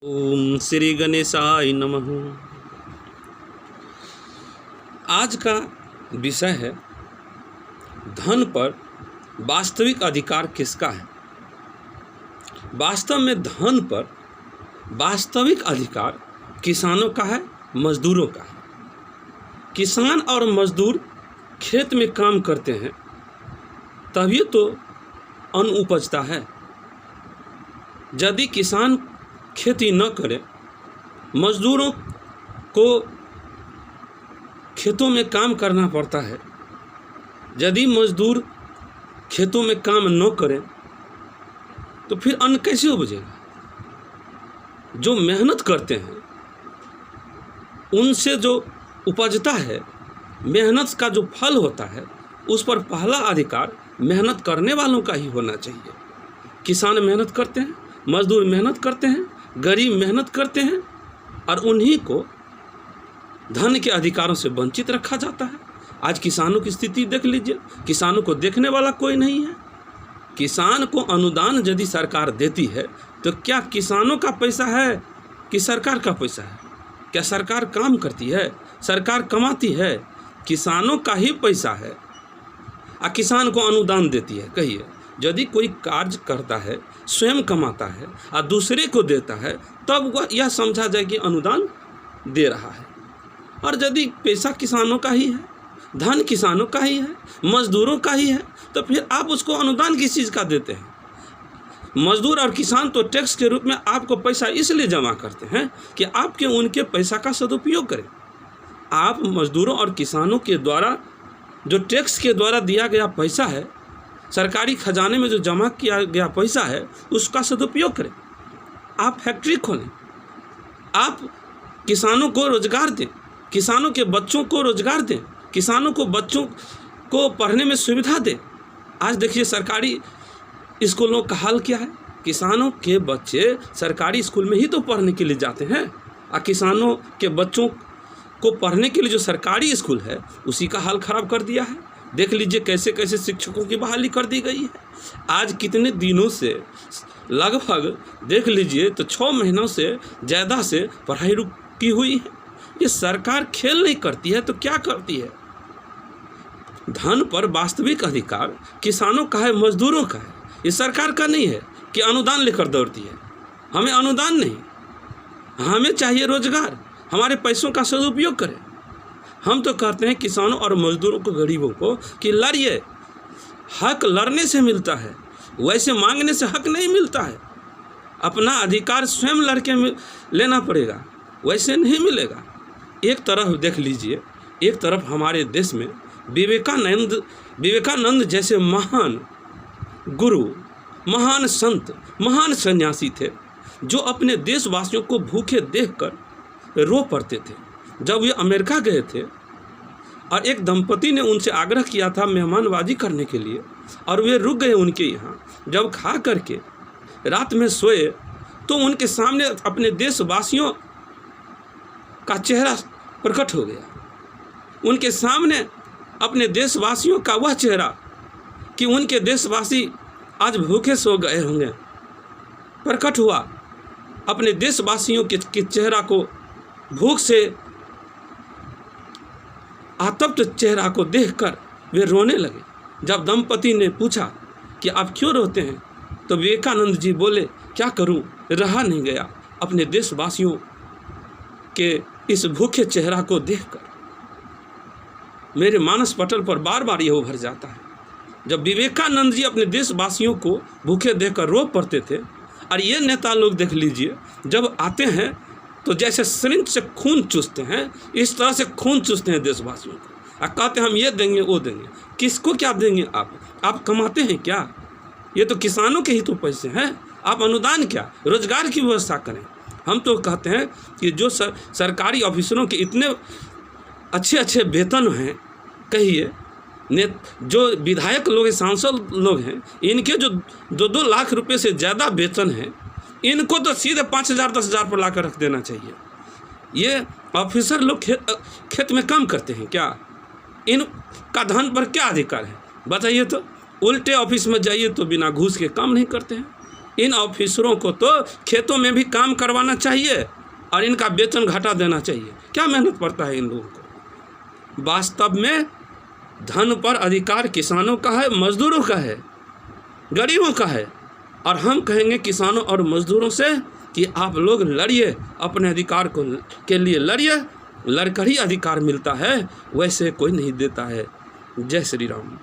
ओम श्री गणेशाय नमः। आज का विषय है धन पर वास्तविक अधिकार किसका है। वास्तव में धन पर वास्तविक अधिकार किसानों का है, मजदूरों का है। किसान और मजदूर खेत में काम करते हैं तभी तो अन्न उपजता है। यदि किसान खेती न करे, मजदूरों को खेतों में काम करना पड़ता है। यदि मजदूर खेतों में काम न करें तो फिर अन्न कैसे उपजेगा। जो मेहनत करते हैं उनसे जो उपजता है, मेहनत का जो फल होता है, उस पर पहला अधिकार मेहनत करने वालों का ही होना चाहिए। किसान मेहनत करते हैं, मजदूर मेहनत करते हैं, गरीब मेहनत करते हैं और उन्हीं को धन के अधिकारों से वंचित रखा जाता है। आज किसानों की स्थिति देख लीजिए, किसानों को देखने वाला कोई नहीं है। किसान को अनुदान यदि सरकार देती है तो क्या किसानों का पैसा है कि सरकार का पैसा है? क्या सरकार काम करती है? सरकार कमाती है? किसानों का ही पैसा है और किसान को अनुदान देती है। कहिए, यदि कोई कार्य करता है, स्वयं कमाता है और दूसरे को देता है, तब वह यह समझा जाए कि अनुदान दे रहा है। और यदि पैसा किसानों का ही है, धन किसानों का ही है, मजदूरों का ही है, तो फिर आप उसको अनुदान किस चीज़ का देते हैं? मजदूर और किसान तो टैक्स के रूप में आपको पैसा इसलिए जमा करते हैं कि आपके उनके पैसा का सदुपयोग करें। आप मजदूरों और किसानों के द्वारा जो टैक्स के द्वारा दिया गया पैसा है, सरकारी खजाने में जो जमा किया गया पैसा है, उसका सदुपयोग करें। आप फैक्ट्री खोलें, आप किसानों को रोजगार दें, किसानों के बच्चों को रोजगार दें, किसानों को बच्चों को पढ़ने में सुविधा दें। आज देखिए सरकारी स्कूलों का हाल क्या है। किसानों के बच्चे सरकारी स्कूल में ही तो पढ़ने के लिए जाते हैं और किसानों के बच्चों को पढ़ने के लिए जो सरकारी स्कूल है उसी का हाल खराब कर दिया है। देख लीजिए कैसे कैसे शिक्षकों की बहाली कर दी गई है। आज कितने दिनों से, लगभग देख लीजिए तो 6 महीनों से ज़्यादा से पढ़ाई रुकी हुई है। ये सरकार खेल नहीं करती है तो क्या करती है? धन पर वास्तविक अधिकार किसानों का है, मजदूरों का है। ये सरकार का नहीं है कि अनुदान लेकर दौड़ती है। हमें अनुदान नहीं, हमें चाहिए रोजगार। हमारे पैसों का सदुपयोग करें। हम तो कहते हैं किसानों और मजदूरों को, गरीबों को कि लड़िए। हक लड़ने से मिलता है, वैसे मांगने से हक नहीं मिलता है। अपना अधिकार स्वयं लड़के लेना पड़ेगा, वैसे नहीं मिलेगा। एक तरफ देख लीजिए, एक तरफ हमारे देश में विवेकानंद जैसे महान गुरु, महान संत, महान सन्यासी थे जो अपने देशवासियों को भूखे देखकर रो पड़ते थे। जब वे अमेरिका गए थे और एक दंपति ने उनसे आग्रह किया था मेहमानबाजी करने के लिए, और वे रुक गए उनके यहाँ। जब खा करके रात में सोए तो उनके सामने अपने देशवासियों का चेहरा प्रकट हो गया। उनके सामने अपने देशवासियों का वह चेहरा कि उनके देशवासी आज भूखे सो गए होंगे, प्रकट हुआ। अपने देशवासियों के चेहरा को, भूख से आतप्त चेहरा को देखकर वे रोने लगे। जब दंपति ने पूछा कि आप क्यों रोते हैं, तो विवेकानंद जी बोले, क्या करूं, रहा नहीं गया अपने देशवासियों के इस भूखे चेहरा को देखकर। मेरे मानस पटल पर बार बार यह उभर जाता है। जब विवेकानंद जी अपने देशवासियों को भूखे देखकर रो पड़ते थे, और ये नेता लोग देख लीजिए जब आते हैं तो जैसे सिरिंज से खून चूसते हैं, इस तरह से खून चूसते हैं देशवासियों को और कहते हैं हम ये देंगे, वो देंगे। किसको क्या देंगे? आप कमाते हैं क्या? ये तो किसानों के ही तो पैसे हैं। आप अनुदान क्या, रोजगार की व्यवस्था करें। हम तो कहते हैं कि जो सरकारी ऑफिसरों के इतने अच्छे अच्छे वेतन हैं, कहिए जो विधायक लोग हैं, सांसद लोग हैं, इनके जो 2-2 लाख रुपए से ज़्यादा वेतन है, इनको तो सीधे 5,000 10,000 पर ला कर रख देना चाहिए। ये ऑफिसर लोग खेत में काम करते हैं क्या? इनका धन पर क्या अधिकार है बताइए? तो उल्टे ऑफिस में जाइए तो बिना घूस के काम नहीं करते हैं। इन ऑफिसरों को तो खेतों में भी काम करवाना चाहिए और इनका वेतन घटा देना चाहिए। क्या मेहनत पड़ता है इन लोगों को। वास्तव में धन पर अधिकार किसानों का है, मजदूरों का है, गरीबों का है। और हम कहेंगे किसानों और मजदूरों से कि आप लोग लड़िए, अपने अधिकार के लिए लड़िए, लड़कर ही अधिकार मिलता है, वैसे कोई नहीं देता है। जय श्री राम।